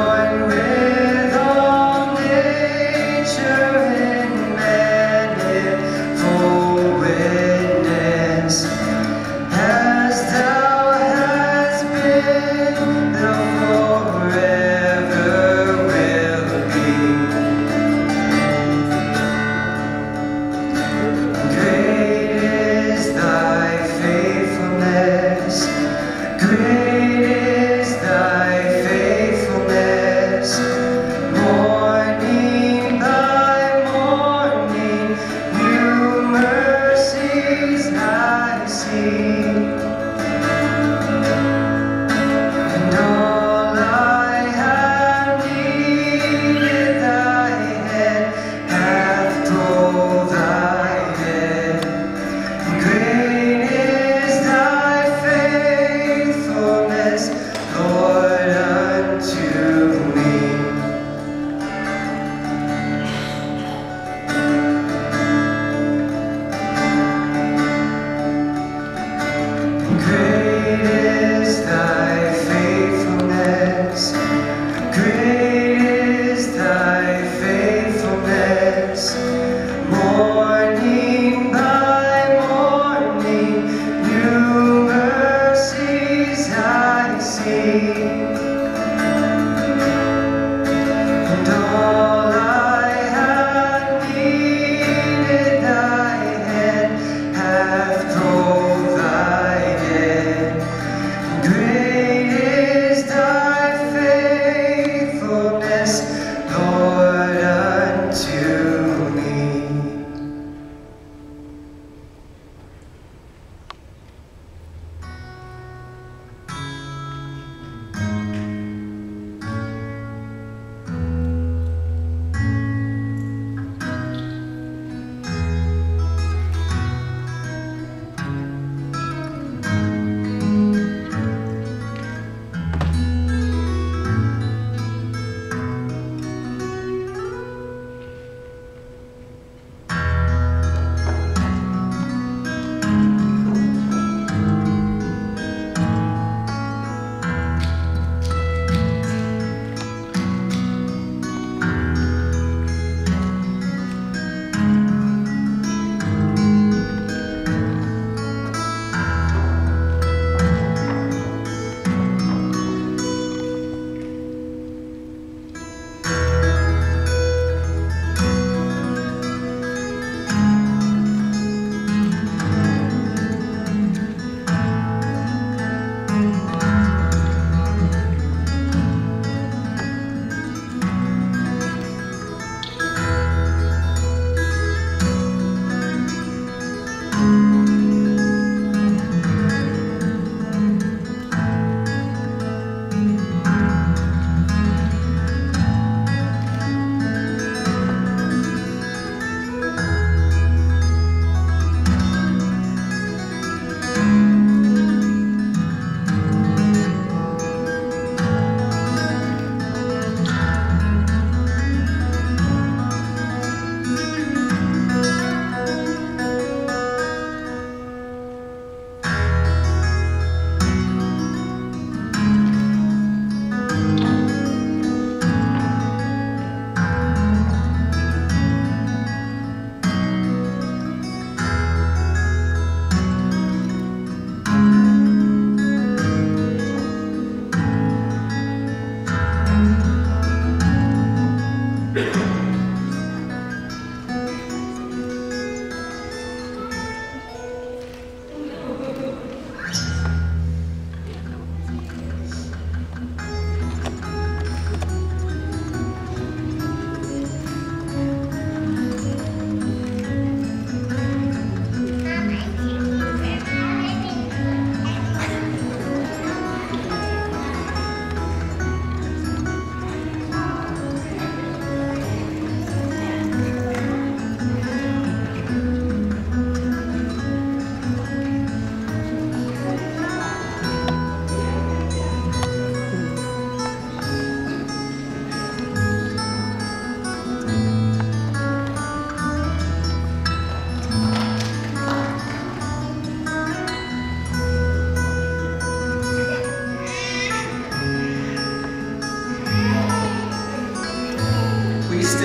join with all nature in manifold witness, as thou hast been, thou forever will be. Great is thy faithfulness, great is thy faithfulness.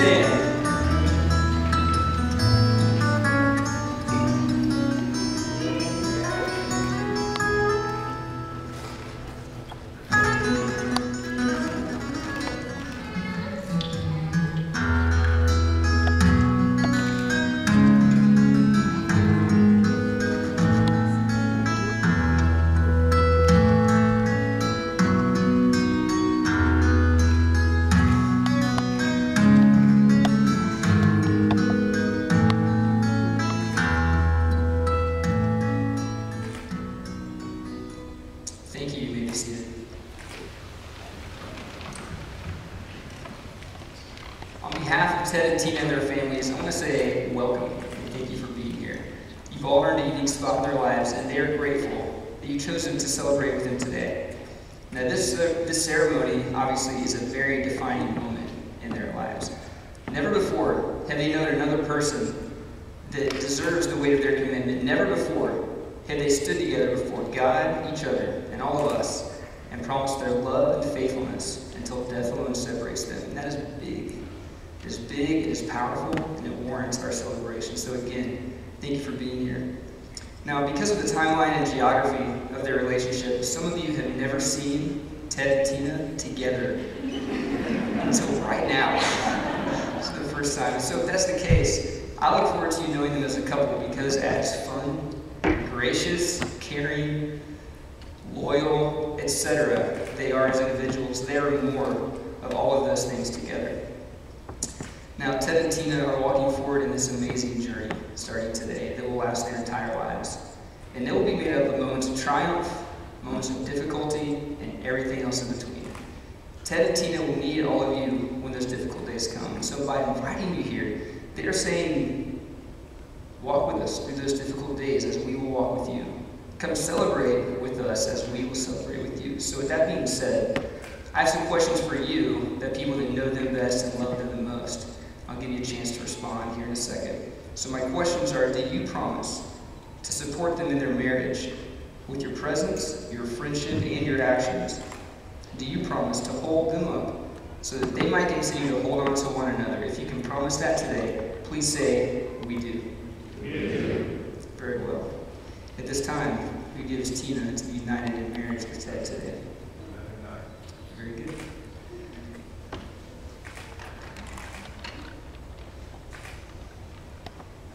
stand. Thank you. You may be seated. On behalf of Ted and Tina and their families, I want to say welcome and thank you for being here. You've all earned a unique spot in their lives, and they are grateful that you've chosen to celebrate with them today. Now, this ceremony obviously is a very defining moment in their lives. Never before have they known another person that deserves the weight of their commitment. Never before have they stood together before God, each other, and all of us, and promised their love and faithfulness until death alone separates them. And that is big. It is big, it is powerful, and it warrants our celebration. So again, thank you for being here. Now, because of the timeline and geography of their relationship, some of you have never seen Ted and Tina together until right now. It's the first time. So if that's the case, I look forward to you knowing them as a couple, because as fun, gracious, caring, loyal, etc. they are as individuals, they are more of all of those things together. Now, Ted and Tina are walking forward in this amazing journey, starting today, that will last their entire lives. And it will be made up of moments of triumph, moments of difficulty, and everything else in between. Ted and Tina will need all of you when those difficult days come. So by inviting you here, they are saying, walk with us through those difficult days as we will walk with you. Come celebrate with us as we will celebrate with you. So with that being said, I have some questions for you, that people that know them best and love them the most. I'll give you a chance to respond here in a second. So my questions are, do you promise to support them in their marriage with your presence, your friendship, and your actions? Do you promise to hold them up so that they might continue to hold on to one another? If you can promise that today, please say, we do. We do. Very well. At this time, we give Tina to be united in marriage with Ted today. Very good.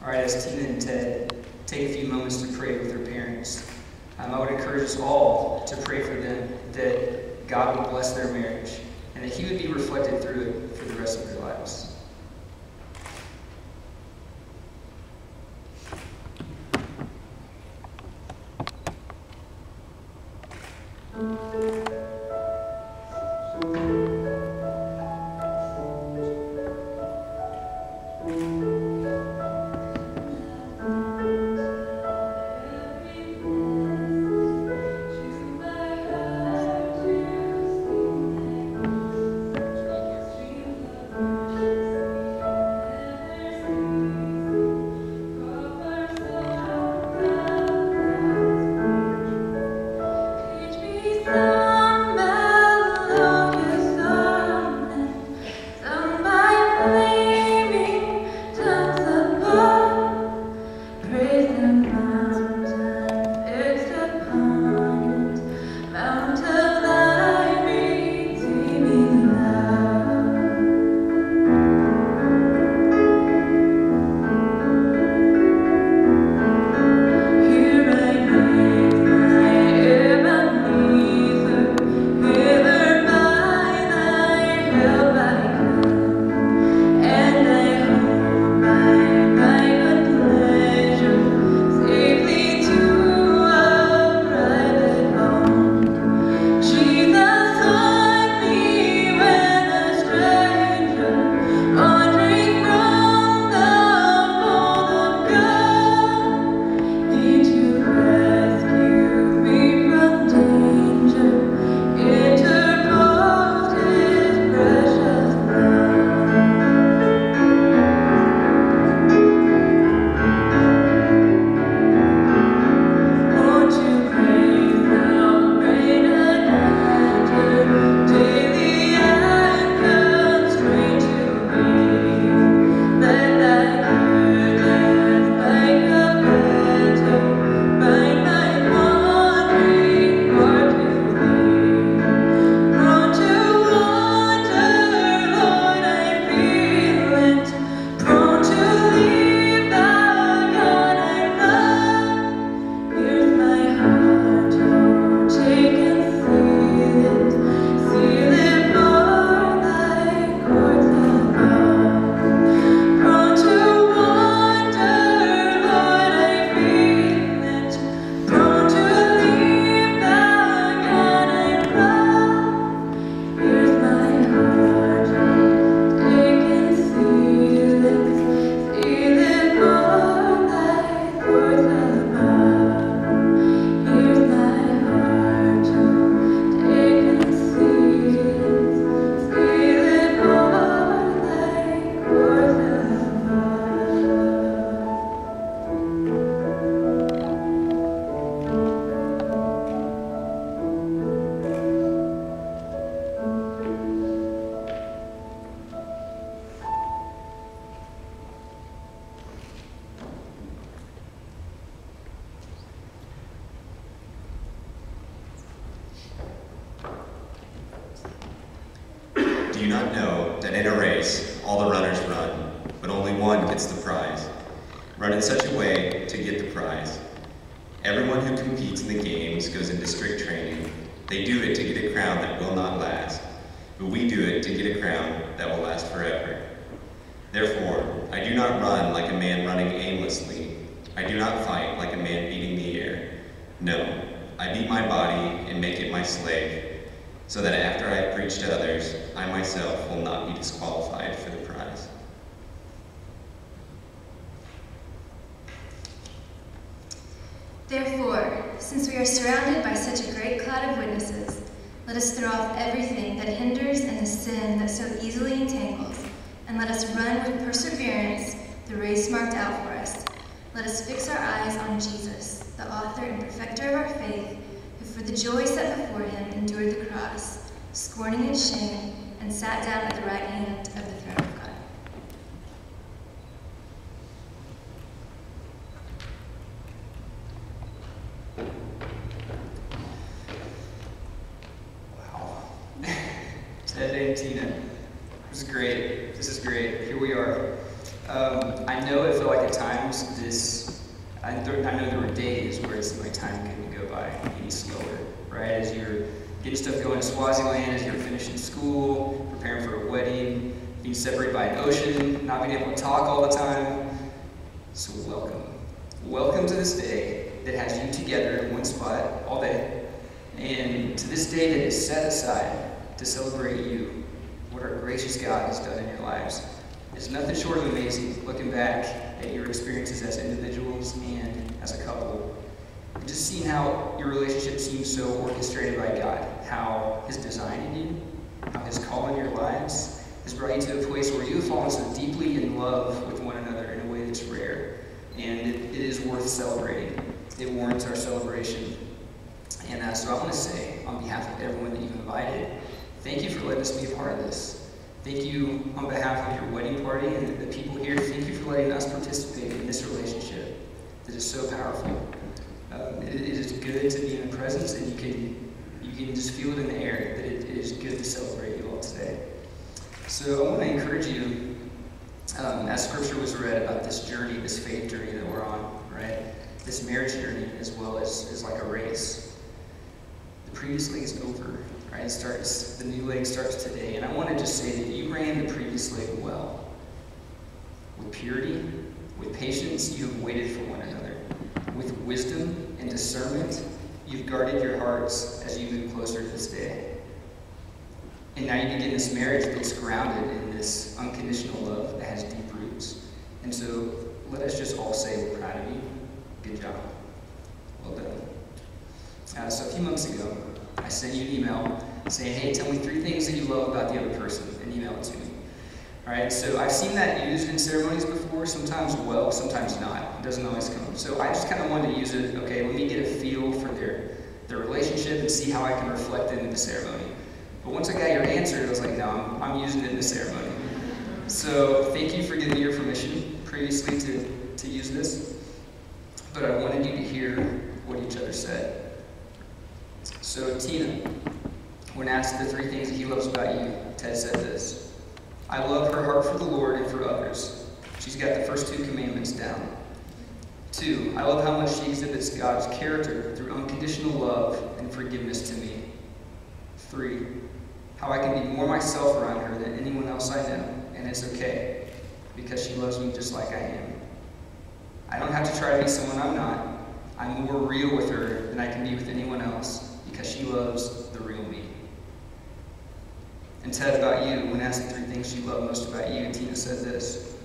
All right, as Tina and Ted take a few moments to pray with their parents, I would encourage us all to pray for them that God will bless their marriage and that He would be reflected through it for the rest of their lives. not know that in a race, all the runners run, but only one gets the prize? Run in such a way to get the prize. Everyone who competes in the games goes into strict training. They do it to get a crown that will not last, but we do it to get a crown that will last forever. Therefore, I do not run like a man running aimlessly. I do not fight like a man beating the air. No, I beat my body and make it my slave, so that after I have preached to others, I myself will not be disqualified for the prize. Therefore, since we are surrounded by such a great cloud of witnesses, let us throw off everything that hinders and the sin that so easily entangles, and let us run with perseverance the race marked out for us. Let us fix our eyes on Jesus, the author and perfecter of our faith, who for the joy set before him endured the cross, scorning its shame, and sat down at the right hand of the throne of God. Wow. Ted and Tina. This is great. This is great. Here we are. I know it felt like at times I know there were days where it seemed like time couldn't go by any slower, right? As you're getting stuff going in Swaziland, as you're finishing school, preparing for a wedding, being separated by an ocean, not being able to talk all the time. So welcome. Welcome to this day that has you together in one spot all day, and to this day that is set aside to celebrate you, what our gracious God has done in your lives. It's nothing short of amazing, looking back at your experiences as individuals and as a couple. And just seeing how your relationship seems so orchestrated by God, how his design in you, how his call in your lives has brought you to a place where you have fallen so deeply in love with one another in a way that's rare. And it is worth celebrating. It warrants our celebration. And so I want to say, on behalf of everyone that you've invited, thank you for letting us be a part of this. Thank you on behalf of your wedding party and the people here. Thank you for letting us participate in this relationship that is so powerful. It is good to be in the presence, and you can just feel it in the air that it is good to celebrate you all today. So I want to encourage you, as scripture was read about this journey, this faith journey that we're on, right? This marriage journey as well as like a race. The previous leg is over. Right, the new leg starts today, and I want to just say that you ran the previous leg well. With purity, with patience, you have waited for one another. With wisdom and discernment, you've guarded your hearts as you move closer to this day. And now you begin this marriage that's grounded in this unconditional love that has deep roots. And so let us just all say we're proud of you. Good job. Well done. So a few months ago, I sent you an email saying, hey, tell me 3 things that you love about the other person, and email it to me. All right, so I've seen that used in ceremonies before, sometimes well, sometimes not. It doesn't always come. So I just kind of wanted to use it, okay, let me get a feel for their relationship and see how I can reflect it in the ceremony. But once I got your answer, I was like, no, I'm using it in the ceremony. So thank you for giving me your permission previously to use this. But I wanted you to hear what each other said. So Tina, when asked the 3 things that he loves about you, Ted said this: I love her heart for the Lord and for others. She's got the first 2 commandments down. 2, I love how much she exhibits God's character through unconditional love and forgiveness to me. 3, how I can be more myself around her than anyone else I know, and it's okay, because she loves me just like I am. I don't have to try to be someone I'm not. I'm more real with her than I can be with anyone else, because she loves the real me. And Ted, about you, when asked the 3 things she loved most about you, Tina said this: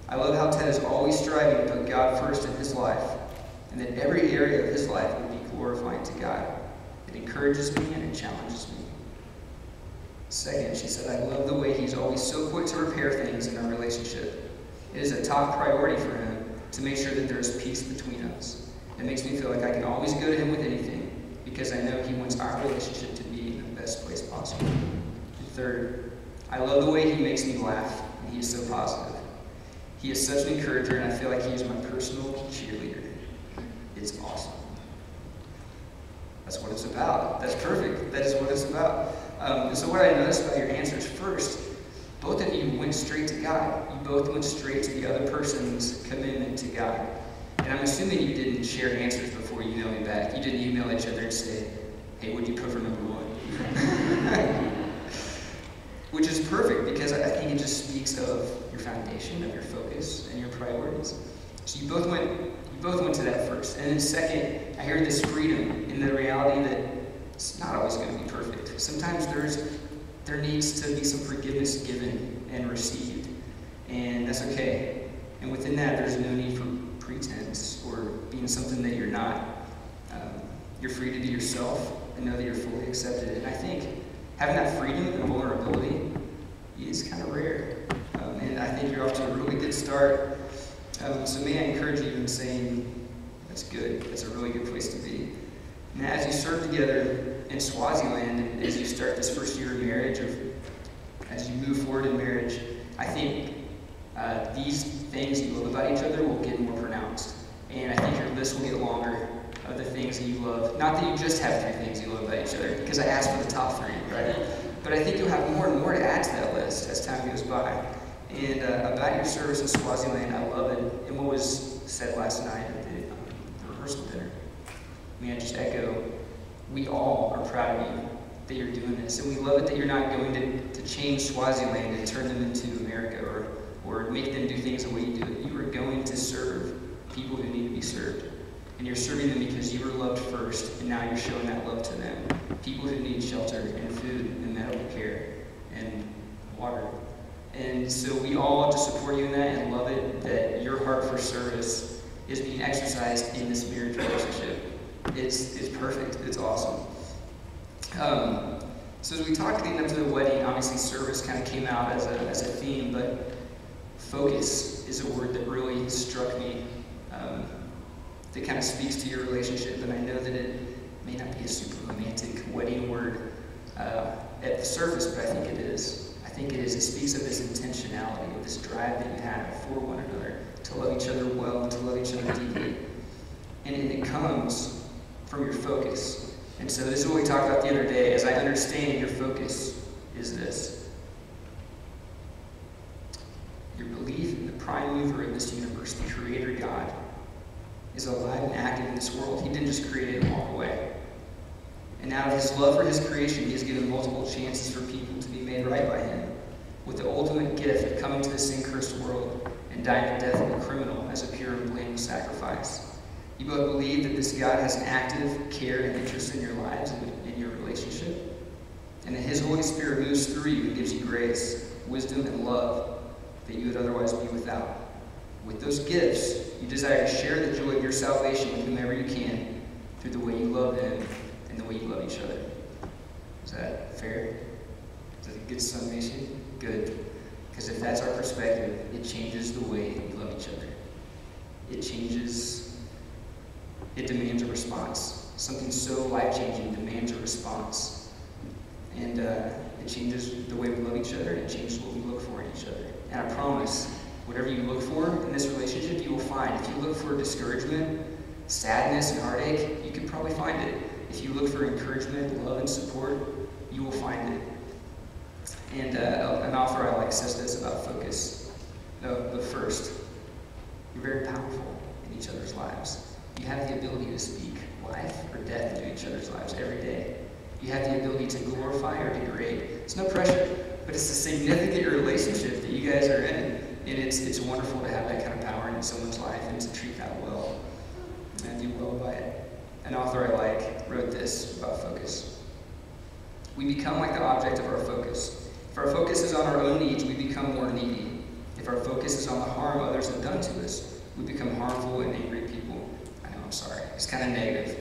I love how Ted is always striving to put God first in his life, and that every area of his life will be glorifying to God. It encourages me and it challenges me. 2nd, she said, I love the way he's always so quick to repair things in our relationship. It is a top priority for him to make sure that there is peace between us. It makes me feel like I can always go to him with anything, because I know he wants our relationship to be in the best place possible. And 3rd, I love the way he makes me laugh, and he is so positive. He is such an encourager, and I feel like he is my personal cheerleader. It's awesome. That's what it's about. That's perfect. That is what it's about. So what I noticed about your answers, first, both of you went straight to God. You both went straight to the other person's commitment to God. And I'm assuming you didn't share answers before you emailed me back. You didn't email each other and say, hey, would you prefer number 1? Which is perfect, because I think it just speaks of your foundation, of your focus, and your priorities. So you both went to that first. And then second, I hear this freedom in the reality that it's not always going to be perfect. Sometimes there needs to be some forgiveness given and received. And that's okay. And within that, there's no need for pretense or being something that you're not. You're free to be yourself and know that you're fully accepted. And I think having that freedom and vulnerability is kind of rare. And I think you're off to a really good start. So may I encourage you in saying, that's good. That's a really good place to be. Now, as you serve together in Swaziland, as you start this first year of marriage, or as you move forward in marriage, I think these things you love about each other will get more pronounced. And I think your list will get longer of the things that you love. Not that you just have 3 things you love about each other, because I asked for the top 3, right? But I think you'll have more and more to add to that list as time goes by. And about your service in Swaziland, I love it. And what was said last night at the rehearsal dinner, I mean, I just echo, we all are proud of you that you're doing this. And we love it that you're not going to change Swaziland and turn them into America, or make them do things the way you do it. You are going to serve people who need to be served. And you're serving them because you were loved first, and now you're showing that love to them. People who need shelter and food and medical care and water. And so we all just support you in that and love it that your heart for service is being exercised in this marriage relationship. It's perfect. It's awesome. So as we talked leading up to the wedding, obviously service kind of came out as a theme, but focus is a word that really struck me. That kind of speaks to your relationship, and I know that it may not be a super romantic wedding word at the surface, but I think it is. I think it is. It speaks of this intentionality, of this drive that you have for one another, to love each other well and to love each other deeply. And it comes from your focus. And so this is what we talked about the other day. As I understand, your focus is this. Your belief in the prime mover of this universe, the creator God, is alive and active in this world. He didn't just create it and walk away. And out of his love for his creation, he has given multiple chances for people to be made right by him, with the ultimate gift of coming to this sin-cursed world and dying the death of a criminal as a pure and blameless sacrifice. You both believe that this God has an active care and interest in your lives and in your relationship, and that his Holy Spirit moves through you and gives you grace, wisdom, and love that you would otherwise be without. With those gifts, you desire to share the joy of your salvation with whomever you can through the way you love them and the way you love each other. Is that fair? Is that a good summation? Good. Because if that's our perspective, it changes the way we love each other. It demands a response. Something so life-changing demands a response. And it changes the way we love each other, and it changes what we look for in each other. And I promise, whatever you look for in this relationship, you will find. If you look for discouragement, sadness, and heartache, you can probably find it. If you look for encouragement, love, and support, you will find it. And an author I like says this about focus. But first, you're very powerful in each other's lives. You have the ability to speak life or death into each other's lives every day. You have the ability to glorify or degrade. It's no pressure, but it's a significant relationship that you guys are in. And it's wonderful to have that kind of power in someone's life and to treat that well and do well by it. An author I like wrote this about focus. We become like the object of our focus. If our focus is on our own needs, we become more needy. If our focus is on the harm others have done to us, we become harmful and angry people. I know, I'm sorry. It's kind of negative.